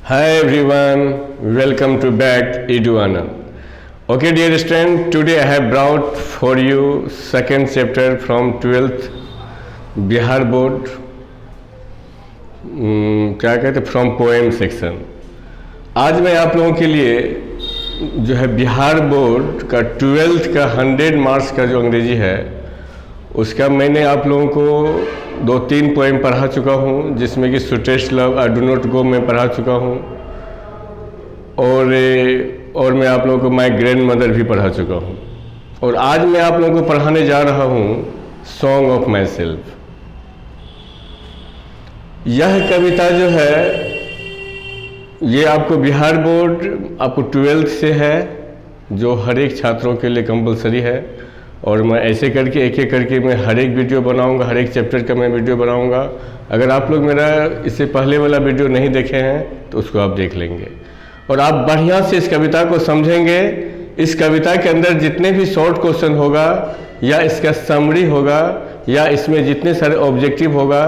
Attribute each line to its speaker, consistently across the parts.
Speaker 1: Hi everyone, welcome to back Edu Anand. Okay dear student, today I have brought for you second chapter from 12th Bihar Board, क्या कहते from poem section. आज मैं आप लोगों के लिए जो है बिहार बोर्ड का 12th का 100 मार्क्स का जो अंग्रेजी है उसका मैंने आप लोगों को 2-3 पोएम पढ़ा चुका हूँ, जिसमें कि सुटेस्ट love, I do not go मैं पढ़ा चुका हूँ और मैं आप लोगों को माय ग्रैंड मदर भी पढ़ा चुका हूँ। और आज मैं आप लोगों को पढ़ाने जा रहा हूँ सॉन्ग ऑफ माई सेल्फ। यह कविता जो है ये आपको बिहार बोर्ड आपको 12th से है, जो हर एक छात्रों के लिए कंपलसरी है। और मैं ऐसे करके एक एक करके मैं हर एक वीडियो बनाऊंगा, हर एक चैप्टर का मैं वीडियो बनाऊंगा। अगर आप लोग मेरा इससे पहले वाला वीडियो नहीं देखे हैं तो उसको आप देख लेंगे और आप बढ़िया से इस कविता को समझेंगे। इस कविता के अंदर जितने भी शॉर्ट क्वेश्चन होगा या इसका समरी होगा या इसमें जितने सारे ऑब्जेक्टिव होगा,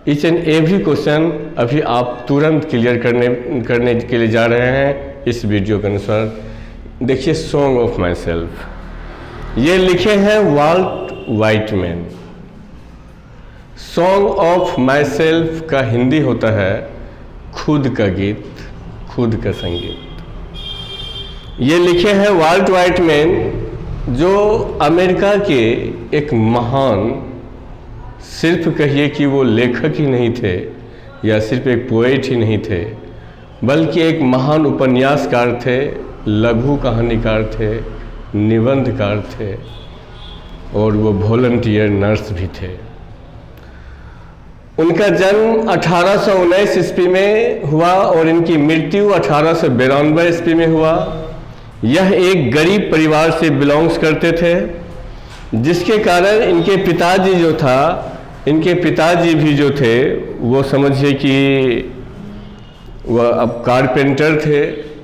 Speaker 1: ईच एंड एवरी क्वेश्चन अभी आप तुरंत क्लियर करने के लिए जा रहे हैं इस वीडियो के अनुसार। देखिए सॉन्ग ऑफ माई सेल्फ, ये लिखे हैं Walt Whitman. Song of myself का हिंदी होता है खुद का गीत, खुद का संगीत। ये लिखे हैं वाल्ट वाइटमैन, जो अमेरिका के एक महान, सिर्फ कहिए कि वो लेखक ही नहीं थे या सिर्फ एक पोएट ही नहीं थे, बल्कि एक महान उपन्यासकार थे, लघु कहानीकार थे, निबंधकार थे और वो वॉलंटियर नर्स भी थे। उनका जन्म 1819 ईस्वी में हुआ और इनकी मृत्यु 1892 ईस्वी में हुआ। यह एक गरीब परिवार से बिलोंग्स करते थे, जिसके कारण इनके पिताजी भी जो थे वो समझिए कि वह अब कारपेंटर थे,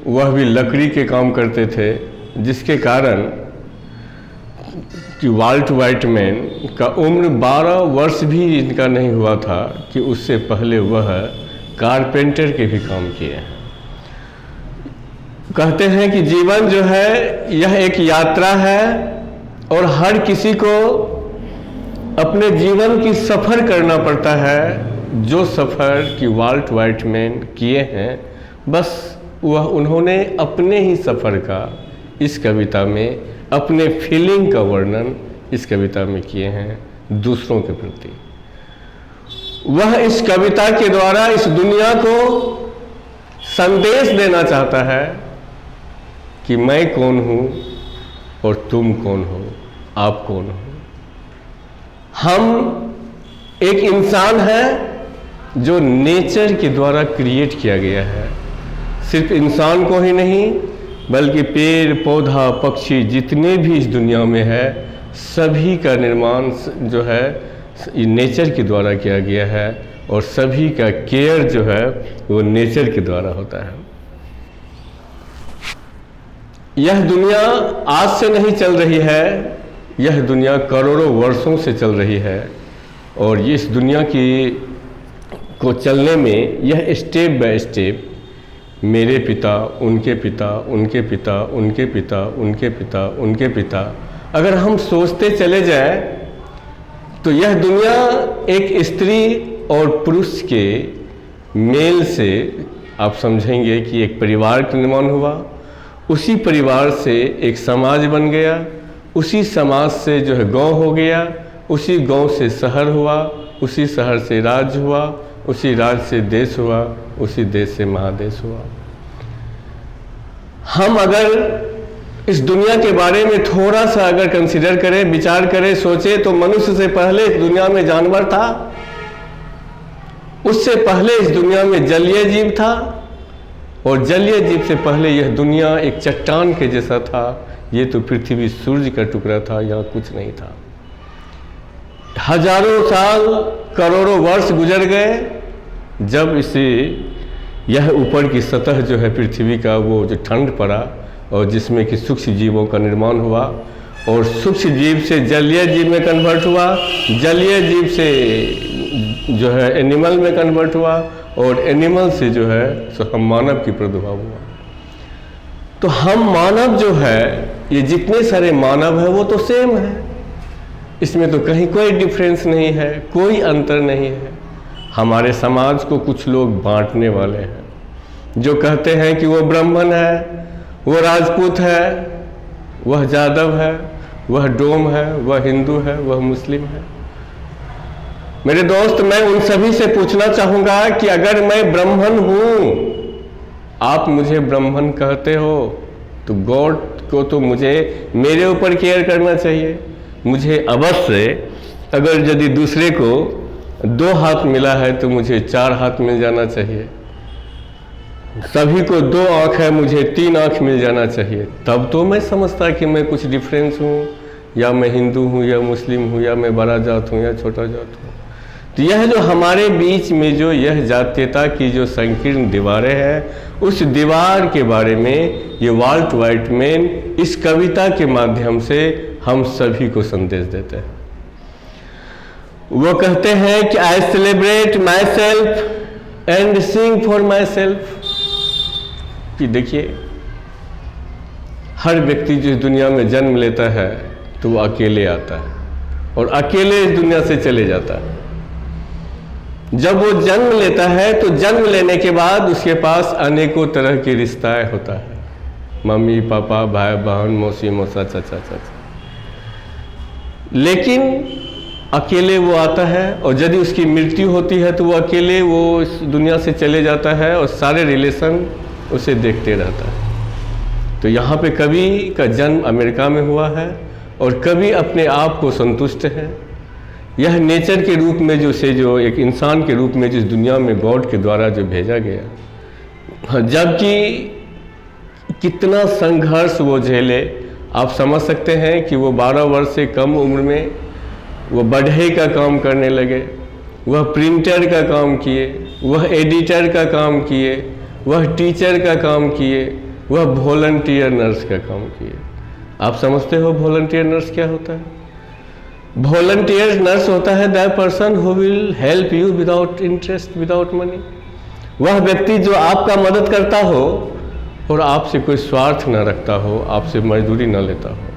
Speaker 1: वह भी लकड़ी के काम करते थे, जिसके कारण कि वाल्ट वाइटमैन का उम्र 12 वर्ष भी इनका नहीं हुआ था कि उससे पहले वह कारपेंटर के भी काम किए हैं। कहते हैं कि जीवन जो है यह एक यात्रा है और हर किसी को अपने जीवन की सफ़र करना पड़ता है। जो सफ़र कि वाल्ट वाइटमैन किए हैं, बस वह उन्होंने अपने ही सफ़र का इस कविता में, अपने फीलिंग का वर्णन इस कविता में किए हैं दूसरों के प्रति। वह इस कविता के द्वारा इस दुनिया को संदेश देना चाहता है कि मैं कौन हूँ और तुम कौन हो, आप कौन हो। हम एक इंसान है जो नेचर के द्वारा क्रिएट किया गया है। सिर्फ इंसान को ही नहीं बल्कि पेड़ पौधा पक्षी जितने भी इस दुनिया में है, सभी का निर्माण जो है नेचर के द्वारा किया गया है और सभी का केयर जो है वो नेचर के द्वारा होता है। यह दुनिया आज से नहीं चल रही है, यह दुनिया करोड़ों वर्षों से चल रही है और इस दुनिया को चलने में यह स्टेप बाय स्टेप मेरे पिता, उनके पिता, उनके पिता, उनके पिता, उनके पिता, उनके पिता, अगर हम सोचते चले जाएं तो यह दुनिया एक स्त्री और पुरुष के मेल से आप समझेंगे कि एक परिवार का निर्माण हुआ। उसी परिवार से एक समाज बन गया, उसी समाज से जो है गांव हो गया, उसी गांव से शहर हुआ, उसी शहर से राज्य हुआ, उसी राज्य से देश हुआ, उसी देश से महादेश हुआ। हम अगर इस दुनिया के बारे में थोड़ा सा अगर कंसीडर करें, विचार करें, सोचें तो मनुष्य से पहले इस दुनिया में जानवर था, उससे पहले इस दुनिया में जलीय जीव था और जलीय जीव से पहले यह दुनिया एक चट्टान के जैसा था। ये तो पृथ्वी सूर्य का टुकड़ा था, यहाँ कुछ नहीं था। हजारों साल, करोड़ों वर्ष गुजर गए, जब इसे यह ऊपर की सतह जो है पृथ्वी का वो जो ठंड पड़ा और जिसमें कि सूक्ष्म जीवों का निर्माण हुआ और सूक्ष्म जीव से जलीय जीव में कन्वर्ट हुआ, जलीय जीव से जो है एनिमल में कन्वर्ट हुआ और एनिमल से जो है सो हम मानव की प्रादुर्भाव हुआ। तो हम मानव जो है, ये जितने सारे मानव है वो तो सेम है, इसमें तो कहीं कोई डिफरेंस नहीं है, कोई अंतर नहीं है। हमारे समाज को कुछ लोग बांटने वाले हैं, जो कहते हैं कि वो ब्राह्मण है, वो राजपूत है, वह जादव है, वह डोम है, वह हिंदू है, वह मुस्लिम है। मेरे दोस्त, मैं उन सभी से पूछना चाहूँगा कि अगर मैं ब्राह्मण हूँ, आप मुझे ब्राह्मण कहते हो, तो गॉड को तो मुझे मेरे ऊपर केयर करना चाहिए। मुझे अवश्य, अगर यदि दूसरे को 2 हाथ मिला है तो मुझे 4 हाथ मिल जाना चाहिए। सभी को 2 आँख है, मुझे 3 आँख मिल जाना चाहिए। तब तो मैं समझता कि मैं कुछ डिफरेंस हूँ, या मैं हिंदू हूँ या मुस्लिम हूँ, या मैं बड़ा जात हूँ या छोटा जात हूँ। तो यह जो हमारे बीच में जो यह जातीयता की जो संकीर्ण दीवारें हैं, उस दीवार के बारे में ये वाल्ट व्हाइटमैन इस कविता के माध्यम से हम सभी को संदेश देते हैं। वो कहते हैं कि I celebrate my self and sing for my self. कि देखिए, हर व्यक्ति जो इस दुनिया में जन्म लेता है तो वो अकेले आता है और अकेले इस दुनिया से चले जाता है। जब वो जन्म लेता है तो जन्म लेने के बाद उसके पास अनेकों तरह के रिश्ताएं होता है, मम्मी पापा, भाई बहन, मौसी मौसा, चाचा चाचा। लेकिन अकेले वो आता है, और यदि उसकी मृत्यु होती है तो वो अकेले वो इस दुनिया से चले जाता है और सारे रिलेशन उसे देखते रहता है। तो यहाँ पे कवि का जन्म अमेरिका में हुआ है और कवि अपने आप को संतुष्ट है। यह नेचर के रूप में जो एक इंसान के रूप में जिस दुनिया में गॉड के द्वारा जो भेजा गया, जबकि कितना संघर्ष वो झेले, आप समझ सकते हैं कि वो 12 वर्ष से कम उम्र में वो बढ़ई का काम करने लगे, वह प्रिंटर का काम किए, वह एडिटर का काम किए, वह टीचर का काम किए, वह वॉलंटियर नर्स का काम किए। आप समझते हो वॉलंटियर नर्स क्या होता है? वॉलंटियर नर्स होता है the person who will help you without interest, without money. वह व्यक्ति जो आपका मदद करता हो और आपसे कोई स्वार्थ न रखता हो, आपसे मजदूरी न लेता हो।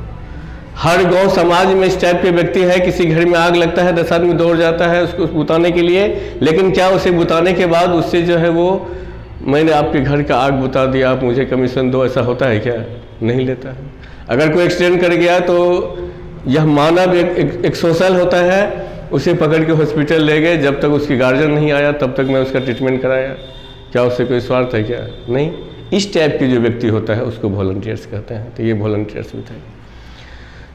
Speaker 1: हर गांव समाज में इस टाइप के व्यक्ति है, किसी घर में आग लगता है 10 आदमी दौड़ जाता है उसको बुताने के लिए, लेकिन क्या उसे बुताने के बाद उससे जो है वो, मैंने आपके घर का आग बुता दिया, आप मुझे कमीशन दो, ऐसा होता है क्या? नहीं लेता है। अगर कोई एक्सीडेंट कर गया तो यह मानव एक सोशल होता है, उसे पकड़ के हॉस्पिटल ले गए, जब तक उसकी गार्जियन नहीं आया तब तक मैं उसका ट्रीटमेंट कराया। क्या उससे कोई स्वार्थ है क्या? नहीं। इस टाइप की जो व्यक्ति होता है उसको वॉलंटियर्स कहते हैं। तो ये वॉलंटियर्स होते हैं।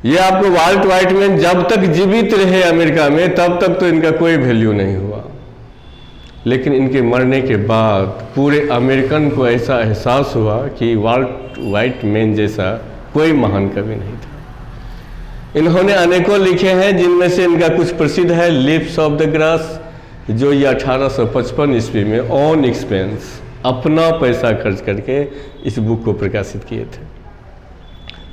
Speaker 1: ये आपको वाल्ट व्हाइटमैन जब तक जीवित रहे अमेरिका में तब तक तो इनका कोई वैल्यू नहीं हुआ, लेकिन इनके मरने के बाद पूरे अमेरिकन को ऐसा एहसास हुआ कि वाल्ट व्हाइटमैन जैसा कोई महान कवि नहीं था। इन्होंने अनेकों लिखे हैं, जिनमें से इनका कुछ प्रसिद्ध है लिप्स ऑफ द ग्रास, जो ये 1855 ईस्वी में ऑन एक्सपेंस, अपना पैसा खर्च करके इस बुक को प्रकाशित किए थे।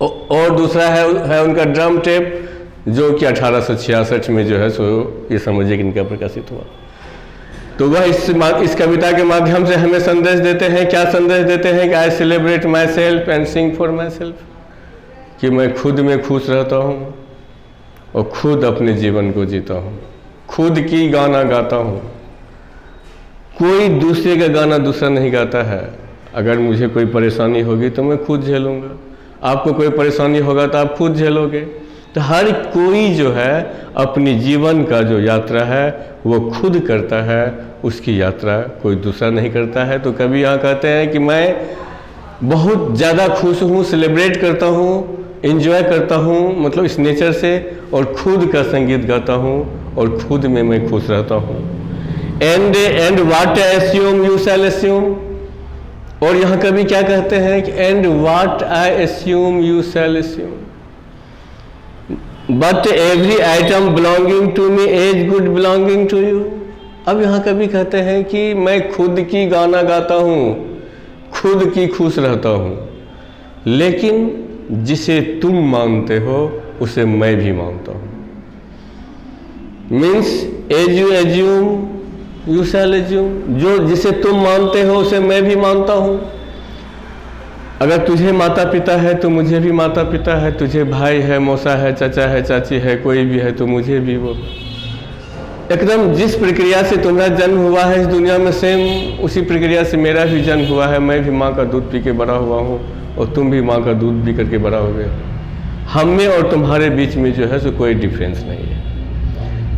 Speaker 1: और दूसरा है उनका ड्रम टेप, जो कि 1866 में जो है सो ये समझिए कि इनका प्रकाशित हुआ। तो वह इस कविता के माध्यम से हमें संदेश देते हैं। क्या संदेश देते हैं? कि I celebrate my self and sing for my self, कि मैं खुद में खुश रहता हूँ और खुद अपने जीवन को जीता हूँ, खुद की गाना गाता हूँ। कोई दूसरे का गाना दूसरा नहीं गाता है। अगर मुझे कोई परेशानी होगी तो मैं खुद झेलूँगा, आपको कोई परेशानी होगा तो आप खुद झेलोगे। तो हर कोई जो है अपनी जीवन का जो यात्रा है वो खुद करता है, उसकी यात्रा कोई दूसरा नहीं करता है। तो कभी यहाँ कहते हैं कि मैं बहुत ज़्यादा खुश हूँ, सेलिब्रेट करता हूँ, एंजॉय करता हूँ, मतलब इस नेचर से, और खुद का संगीत गाता हूँ और खुद में मैं खुश रहता हूँ। And what I assume you shall assume. और यहाँ कभी क्या कहते हैं कि and what I assume you shall assume, but every item belonging to me as good belonging to you. अब यहाँ कभी कहते हैं कि मैं खुद की गाना गाता हूँ, खुद की खुश रहता हूँ, लेकिन जिसे तुम मानते हो उसे मैं भी मानता हूँ। Means as you assume you shall assume, जो जिसे तुम मानते हो उसे मैं भी मानता हूँ। अगर तुझे माता पिता है तो मुझे भी माता पिता है, तुझे भाई है, मौसा है, चाचा है, चाची है, कोई भी है तो मुझे भी वो। एकदम जिस प्रक्रिया से तुम्हारा जन्म हुआ है इस दुनिया में, सेम उसी प्रक्रिया से मेरा भी जन्म हुआ है। मैं भी माँ का दूध पी के बड़ा हुआ हूँ और तुम भी माँ का दूध पी करके बड़ा हुए। हम में और तुम्हारे बीच में जो है सो कोई डिफरेंस नहीं है।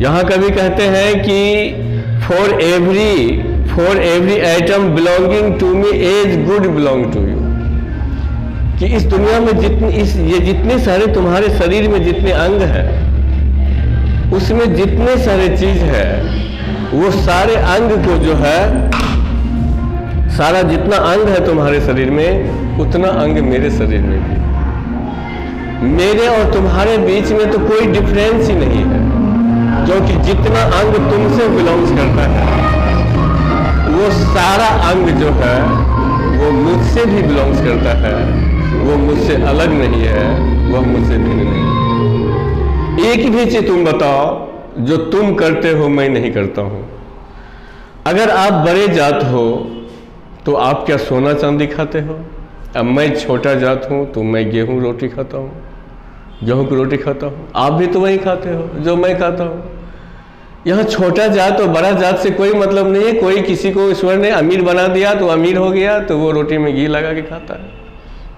Speaker 1: यहाँ कभी कहते हैं कि for every atom belonging to me as good belong to you, कि इस दुनिया में ये जितने सारे तुम्हारे शरीर में जितने अंग हैं, उसमें जितने सारे चीज है, वो सारे अंग को जो है, सारा जितना अंग है तुम्हारे शरीर में, उतना अंग मेरे शरीर में भी। मेरे और तुम्हारे बीच में तो कोई डिफरेंस ही नहीं है, क्योंकि जितना अंग तुमसे बिलोंग्स करता है, वो सारा अंग जो है वो मुझसे भी बिलोंग्स करता है। वो मुझसे अलग नहीं है, वह मुझसे भिन्न नहीं है। एक भी चीज तुम बताओ जो तुम करते हो मैं नहीं करता हूं। अगर आप बड़े जात हो तो आप क्या सोना चांदी खाते हो? अब मैं छोटा जात हूं तो मैं गेहूं रोटी खाता हूं, गेहूं की रोटी खाता हूं। आप भी तो वही खाते हो जो मैं खाता हूं। यहाँ छोटा जात और बड़ा जात से कोई मतलब नहीं है। कोई किसी को ईश्वर ने अमीर बना दिया तो अमीर हो गया तो वो रोटी में घी लगा के खाता है।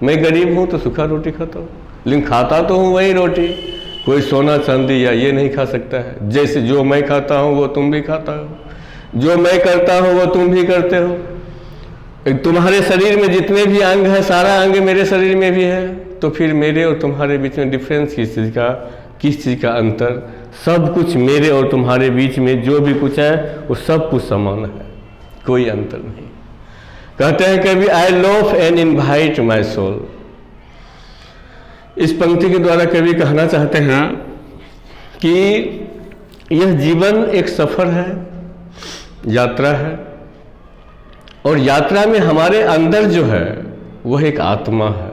Speaker 1: मैं गरीब हूँ तो सूखा रोटी खाता हूँ, लेकिन खाता तो हूँ वही रोटी। कोई सोना चांदी या ये नहीं खा सकता है। जैसे जो मैं खाता हूँ वो तुम भी खाता हो, जो मैं करता हूँ वो तुम भी करते हो। तुम्हारे शरीर में जितने भी अंग हैं, सारा अंग मेरे शरीर में भी है। तो फिर मेरे और तुम्हारे बीच में डिफरेंस किस चीज़ का अंतर? सब कुछ मेरे और तुम्हारे बीच में जो भी कुछ है वो सब कुछ समान है, कोई अंतर नहीं। कहते हैं कभी I love and invite my soul. इस पंक्ति के द्वारा कवि कहना चाहते हैं कि यह जीवन एक सफर है, यात्रा है, और यात्रा में हमारे अंदर जो है वह एक आत्मा है।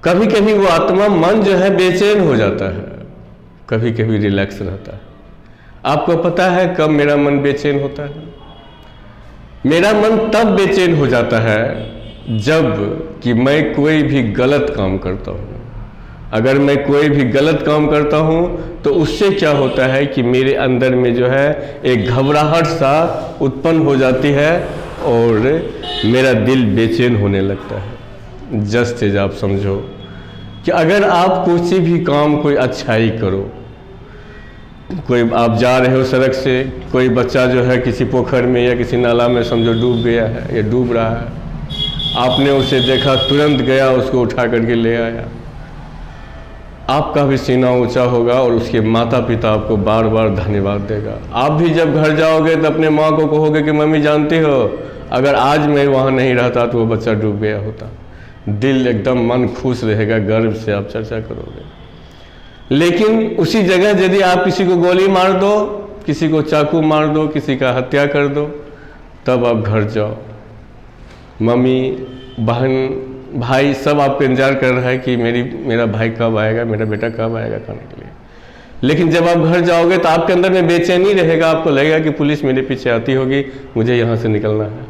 Speaker 1: कभी कभी वो आत्मा, मन जो है बेचैन हो जाता है, कभी कभी रिलैक्स रहता है। आपको पता है कब मेरा मन बेचैन होता है? मेरा मन तब बेचैन हो जाता है जब कि मैं कोई भी गलत काम करता हूँ। अगर मैं कोई भी गलत काम करता हूँ तो उससे क्या होता है कि मेरे अंदर में जो है एक घबराहट सा उत्पन्न हो जाती है और मेरा दिल बेचैन होने लगता है। जस्ट एज आप समझो कि अगर आप किसी भी काम, कोई अच्छाई करो, कोई आप जा रहे हो सड़क से, कोई बच्चा जो है किसी पोखर में या किसी नाला में समझो डूब गया है या डूब रहा है, आपने उसे देखा, तुरंत गया उसको उठा करके ले आया, आपका भी सीना ऊंचा होगा और उसके माता पिता आपको बार बार धन्यवाद देगा। आप भी जब घर जाओगे तो अपने माँ को कहोगे कि मम्मी जानती हो अगर आज मैं वहाँ नहीं रहता तो वो बच्चा डूब गया होता। दिल एकदम, मन खुश रहेगा, गर्व से आप चर्चा करोगे। लेकिन उसी जगह यदि आप किसी को गोली मार दो, किसी को चाकू मार दो, किसी का हत्या कर दो, तब आप घर जाओ, मम्मी, बहन, भाई सब आपको इंतजार कर रहा है कि मेरा भाई कब आएगा, मेरा बेटा कब आएगा खाने के लिए। लेकिन जब आप घर जाओगे तो आपके अंदर में बेचैनी रहेगा, आपको लगेगा कि पुलिस मेरे पीछे आती होगी, मुझे यहाँ से निकलना है।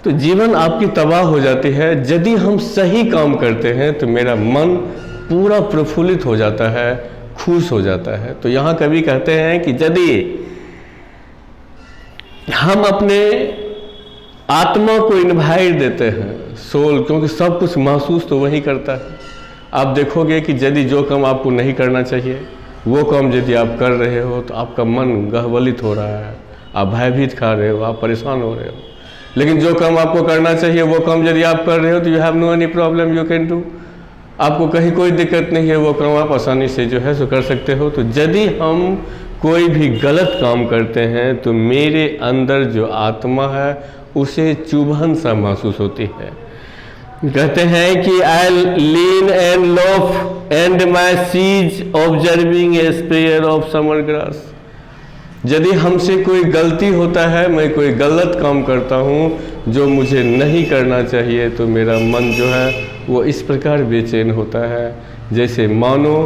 Speaker 1: तो जीवन आपकी तबाह हो जाती है। यदि हम सही काम करते हैं तो मेरा मन पूरा प्रफुल्लित हो जाता है, खुश हो जाता है। तो यहाँ कवि कहते हैं कि यदि हम अपने आत्मा को इनवाइट देते हैं, सोल, क्योंकि सब कुछ महसूस तो वही करता है। आप देखोगे कि यदि जो काम आपको नहीं करना चाहिए वो काम यदि आप कर रहे हो तो आपका मन गहवलित हो रहा है, आप भयभीत खा रहे हो, आप परेशान हो रहे हो। लेकिन जो काम आपको करना चाहिए वो काम यदि आप कर रहे हो तो you have no any problem, you can do. आपको कहीं कोई दिक्कत नहीं है, वो काम आप आसानी से जो है सो कर सकते हो। तो यदि हम कोई भी गलत काम करते हैं तो मेरे अंदर जो आत्मा है उसे चुभन सा महसूस होती है। कहते हैं कि I lean and loaf and my ease observing a spear of summer grass. यदि हमसे कोई गलती होता है, मैं कोई गलत काम करता हूँ जो मुझे नहीं करना चाहिए, तो मेरा मन जो है वो इस प्रकार बेचैन होता है जैसे मानो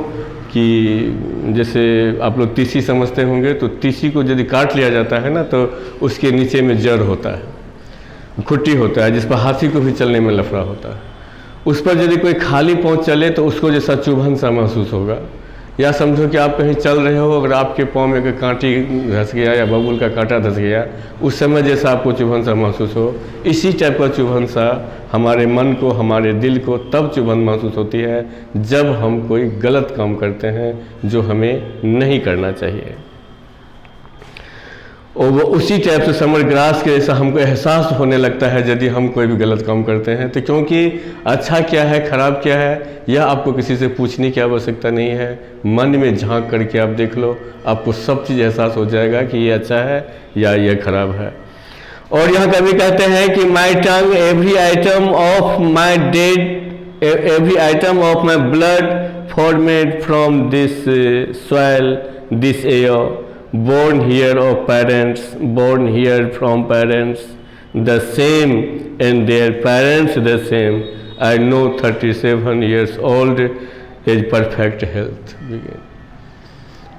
Speaker 1: कि जैसे आप लोग तीसी समझते होंगे, तो तीसी को यदि काट लिया जाता है ना, तो उसके नीचे में जड़ होता है, खुट्टी होता है, जिस पर हाथी को भी चलने में लफड़ा होता है। उस पर यदि कोई खाली पाँव चले तो उसको जैसा चुभन सा महसूस होगा। या समझो कि आप कहीं चल रहे हो, अगर आपके पाँव में कोई कांटी धंस गया या बबूल का कांटा धंस गया, उस समय जैसा आपको चुभन सा महसूस हो, इसी टाइप का चुभन सा हमारे मन को, हमारे दिल को तब चुभन महसूस होती है जब हम कोई गलत काम करते हैं जो हमें नहीं करना चाहिए। और वो उसी टाइप से समरग्रास के जैसा हमको एहसास होने लगता है यदि हम कोई भी गलत काम करते हैं। तो क्योंकि अच्छा क्या है, खराब क्या है, यह आपको किसी से पूछने की आवश्यकता नहीं है। मन में झांक करके आप देख लो, आपको सब चीज़ एहसास हो जाएगा कि ये अच्छा है या ये खराब है। और यहाँ कभी कहते हैं कि my tongue every atom of my dead, every atom of my blood formed from this soil, this air, born here of parents, born here from parents, the same, and their parents the same. I know 37 years old is perfect health.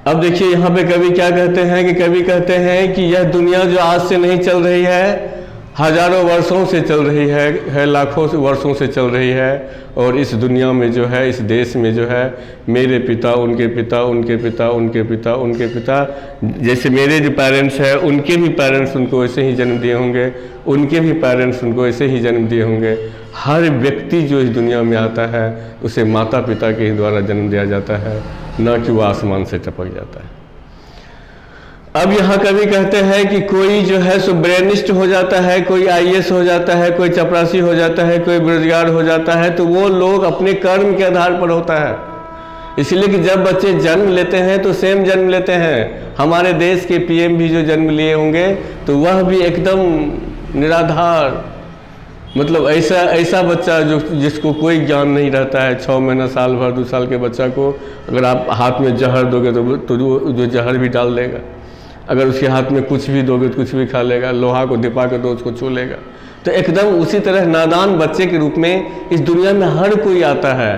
Speaker 1: अब देखिए यहाँ पे कवि क्या कहते हैं कि कवि कहते हैं कि यह दुनिया जो आज से नहीं चल रही है, हजारों वर्षों से चल रही है, लाखों वर्षों से चल रही है। और इस दुनिया में जो है, इस देश में जो है, मेरे पिता, उनके पिता, उनके पिता, उनके पिता, उनके पिता, जैसे मेरे जो पेरेंट्स हैं उनके भी पेरेंट्स उनको ऐसे ही जन्म दिए होंगे, उनके भी पेरेंट्स उनको ऐसे ही जन्म दिए होंगे। हर व्यक्ति जो इस दुनिया में आता है उसे माता पिता के ही द्वारा जन्म दिया जाता है, न कि वो आसमान से टपक जाता है। अब यहाँ कवि कहते हैं कि कोई जो है सो ब्रेनिस्ट हो जाता है, कोई आईएएस हो जाता है, कोई चपरासी हो जाता है, कोई बेरोजगार हो जाता है, तो वो लोग अपने कर्म के आधार पर होता है। इसलिए कि जब बच्चे जन्म लेते हैं तो सेम जन्म लेते हैं। हमारे देश के पीएम भी जो जन्म लिए होंगे तो वह भी एकदम निराधार, मतलब ऐसा बच्चा जिसको कोई ज्ञान नहीं रहता है। 6 महीना, साल भर, 2 साल के बच्चा को अगर आप हाथ में जहर दोगे तो जो जहर भी डाल देगा, अगर उसके हाथ में कुछ भी दोगे तो कुछ भी खा लेगा, लोहा को दिपा के दो उसको छू लेगा। तो एकदम उसी तरह नादान बच्चे के रूप में इस दुनिया में हर कोई आता है।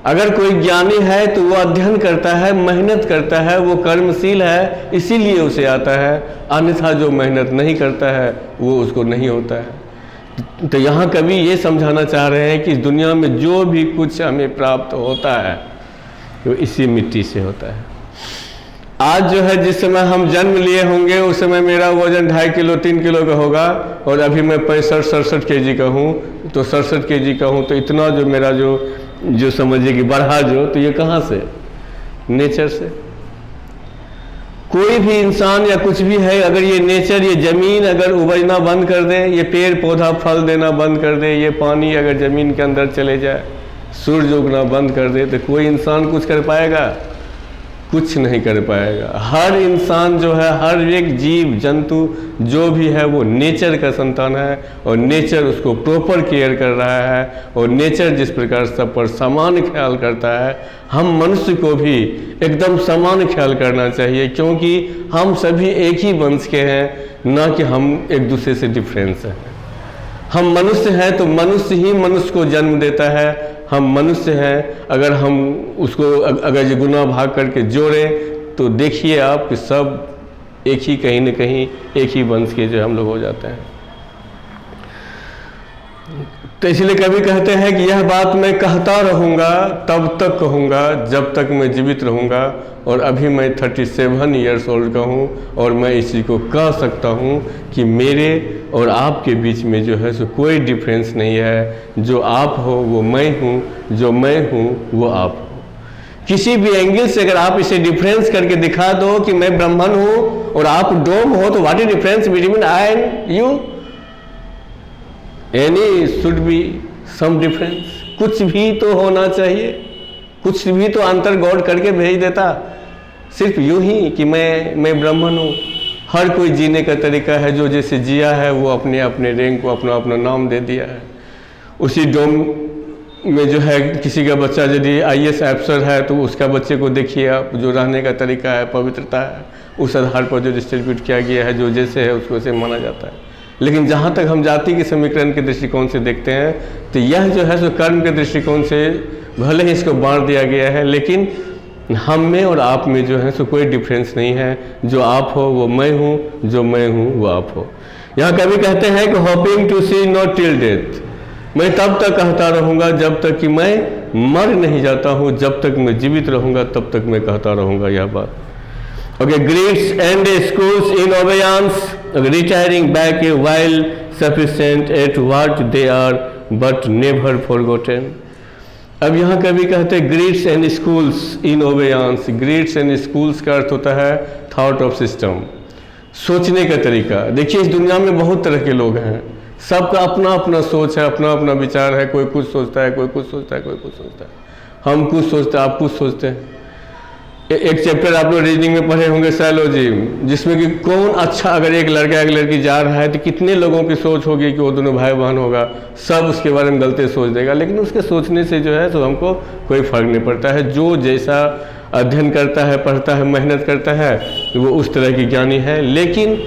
Speaker 1: अगर कोई ज्ञानी है तो वो अध्ययन करता है, मेहनत करता है, वो कर्मशील है, इसीलिए उसे आता है। अन्यथा जो मेहनत नहीं करता है वो उसको नहीं होता है। तो यहाँ कवि ये समझाना चाह रहे हैं कि इस दुनिया में जो भी कुछ हमें प्राप्त होता है वो इसी मिट्टी से होता है। आज जो है, जिस समय हम जन्म लिए होंगे उस समय मेरा वजन 2.5 किलो 3 किलो का होगा, और अभी मैं 65-67 केजी का हूँ। तो 67 केजी का हूँ तो इतना जो मेरा जो समझिए कि बढ़ा तो ये कहाँ से? नेचर से। कोई भी इंसान या कुछ भी है, अगर ये नेचर, ये ज़मीन अगर उपजना बंद कर दे, ये पेड़ पौधा फल देना बंद कर दे, ये पानी अगर ज़मीन के अंदर चले जाए, सूरज उगना बंद कर दे, तो कोई इंसान कुछ कर पाएगा? कुछ नहीं कर पाएगा। हर इंसान जो है, हर एक जीव जंतु जो भी है वो नेचर का संतान है, और नेचर उसको प्रॉपर केयर कर रहा है। और नेचर जिस प्रकार सब पर समान ख्याल करता है, हम मनुष्य को भी एकदम समान ख्याल करना चाहिए, क्योंकि हम सभी एक ही वंश के हैं, ना कि हम एक दूसरे से डिफरेंस हैं। हम मनुष्य हैं तो मनुष्य ही मनुष्य को जन्म देता है। हम मनुष्य हैं, अगर हम उसको अगर ये गुना भाग करके जोड़ें तो देखिए आप कि सब एक ही, कहीं न कहीं एक ही वंश के जो हम लोग हो जाते हैं। तो इसलिए कवि कहते हैं कि यह बात मैं कहता रहूँगा, तब तक कहूँगा जब तक मैं जीवित रहूँगा। और अभी मैं 37 ईयर्स ओल्ड का हूँ, और मैं इस चीज़ को कह सकता हूँ कि मेरे और आपके बीच में जो है सो कोई डिफरेंस नहीं है। जो आप हो वो मैं हूँ, जो मैं हूँ वो आप हो। किसी भी एंगल से अगर आप इसे डिफरेंस करके दिखा दो कि मैं ब्राह्मण हूँ और आप डोम हो, तो what is difference between I and you? Any should be some difference. कुछ भी तो होना चाहिए, कुछ भी तो अंतर गॉड करके भेज देता। सिर्फ यूं ही कि मैं ब्राह्मण हूँ। हर कोई जीने का तरीका है, जो जैसे जिया है वो अपने अपने रैंक को अपना अपना नाम दे दिया है। उसी डोम में जो है, किसी का बच्चा यदि आईएएस अफसर है तो उसका बच्चे को देखिए आप, जो रहने का तरीका है, पवित्रता है, उस आधार पर जो डिस्ट्रीब्यूट किया गया है, जो जैसे है उसको वैसे माना जाता है। लेकिन जहाँ तक हम जाति के समीकरण के दृष्टिकोण से देखते हैं तो यह जो है सो कर्म के दृष्टिकोण से भले ही इसको बांट दिया गया है, लेकिन हम में और आप में जो है सो कोई डिफरेंस नहीं है। जो आप हो वो मैं हूँ, जो मैं हूँ वो आप हो। यहाँ कभी कहते हैं कि hoping to see not till death, मैं तब तक कहता रहूँगा जब तक कि मैं मर नहीं जाता हूँ, जब तक मैं जीवित रहूँगा तब तक मैं कहता रहूँगा यह बात। Okay, creeds and schools in abeyance retiring back a while sufficient at what they are but never forgotten. अब यहाँ कभी कहते हैं creeds and schools in abeyance. Creeds and schools का अर्थ होता है थॉट ऑफ सिस्टम, सोचने का तरीका। देखिए इस दुनिया में बहुत तरह के लोग हैं, सबका अपना अपना सोच है, अपना अपना विचार है। कोई कुछ सोचता है, कोई कुछ सोचता है, कोई कुछ सोचता है। हम कुछ सोचते हैं, आप कुछ सोचते हैं। एक चैप्टर आप लोग रीजनिंग में पढ़े होंगे साइकोलॉजी, जिसमें कि कौन अच्छा, अगर एक लड़का एक लड़की जा रहा है तो कितने लोगों की सोच होगी कि वो दोनों भाई बहन होगा, सब उसके बारे में गलती सोच देगा। लेकिन उसके सोचने से जो है तो हमको कोई फर्क नहीं पड़ता है। जो जैसा अध्ययन करता है, पढ़ता है, मेहनत करता है, वो उस तरह की ज्ञानी है। लेकिन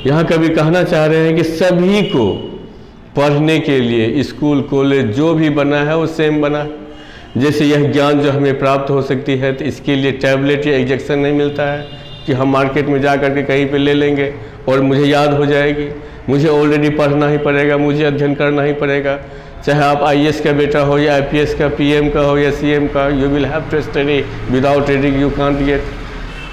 Speaker 1: यहाँ कभी कहना चाह रहे हैं कि सभी को पढ़ने के लिए स्कूल कॉलेज जो भी बना है वो सेम बना है। जैसे यह ज्ञान जो हमें प्राप्त हो सकती है तो इसके लिए टैबलेट या इंजेक्शन नहीं मिलता है कि हम मार्केट में जा कर के कहीं पे ले लेंगे और मुझे याद हो जाएगी। मुझे ऑलरेडी पढ़ना ही पड़ेगा, मुझे अध्ययन करना ही पड़ेगा। चाहे आप IAS का बेटा हो या IPS का, PM का हो या CM का, you will have to study, without reading you can't get.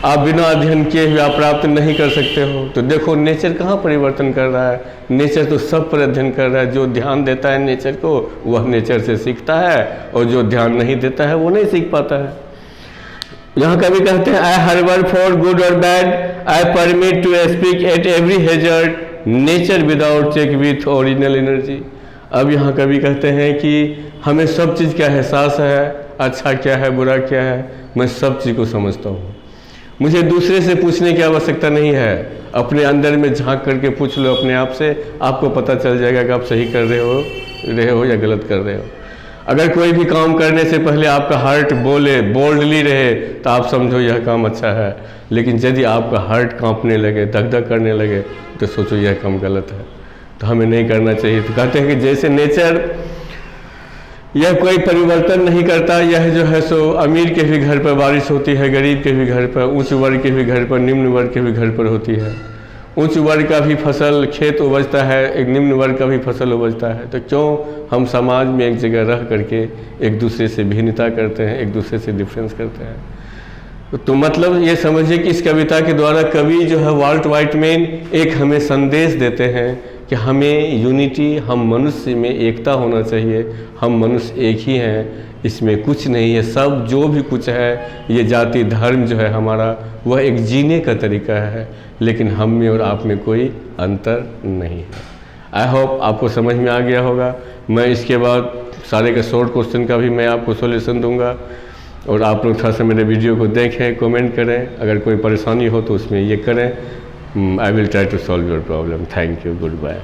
Speaker 1: आप बिना अध्ययन किए हुए आप प्राप्त नहीं कर सकते हो। तो देखो नेचर कहाँ परिवर्तन कर रहा है, नेचर तो सब पर अध्ययन कर रहा है। जो ध्यान देता है नेचर को वह नेचर से सीखता है, और जो ध्यान नहीं देता है वो नहीं सीख पाता है। यहाँ कभी कहते हैं आई हर्बल फॉर गुड और bad, I permit to speak at every hazard, nature without check with original energy. अब यहाँ कभी कहते हैं कि हमें सब चीज़ का एहसास है, अच्छा क्या है बुरा क्या है, मैं सब चीज़ को समझता हूँ। मुझे दूसरे से पूछने की आवश्यकता नहीं है, अपने अंदर में झांक करके पूछ लो अपने आप से, आपको पता चल जाएगा कि आप सही कर रहे हो या गलत कर रहे हो। अगर कोई भी काम करने से पहले आपका हार्ट बोले, बोल्डली रहे, तो आप समझो यह काम अच्छा है। लेकिन यदि आपका हार्ट कांपने लगे, धक धक करने लगे, तो सोचो यह काम गलत है, तो हमें नहीं करना चाहिए। तो कहते हैं कि जैसे नेचर यह कोई परिवर्तन नहीं करता, यह जो है सो अमीर के भी घर पर बारिश होती है, गरीब के भी घर पर, उच्च वर्ग के भी घर पर, निम्न वर्ग के भी घर पर होती है। उच्च वर्ग का भी फसल खेत उपजता है, एक निम्न वर्ग का भी फसल उपजता है। तो क्यों हम समाज में एक जगह रह करके एक दूसरे से भिन्नता करते हैं, एक दूसरे से डिफरेंस करते हैं। तो मतलब ये समझिए कि इस कविता के द्वारा कवि जो है वाल्ट व्हाइटमैन एक हमें संदेश देते हैं कि हमें यूनिटी, हम मनुष्य में एकता होना चाहिए। हम मनुष्य एक ही हैं, इसमें कुछ नहीं है। सब जो भी कुछ है, ये जाति धर्म जो है हमारा, वह एक जीने का तरीका है, लेकिन हम में और आप में कोई अंतर नहीं है। आई होप आपको समझ में आ गया होगा। मैं इसके बाद सारे के शॉर्ट क्वेश्चन का भी मैं आपको सॉल्यूशन दूंगा, और आप लोग थोड़ा सा मेरे वीडियो को देखें, कमेंट करें। अगर कोई परेशानी हो तो उसमें ये करें। I will try to solve your problem. Thank you. Goodbye.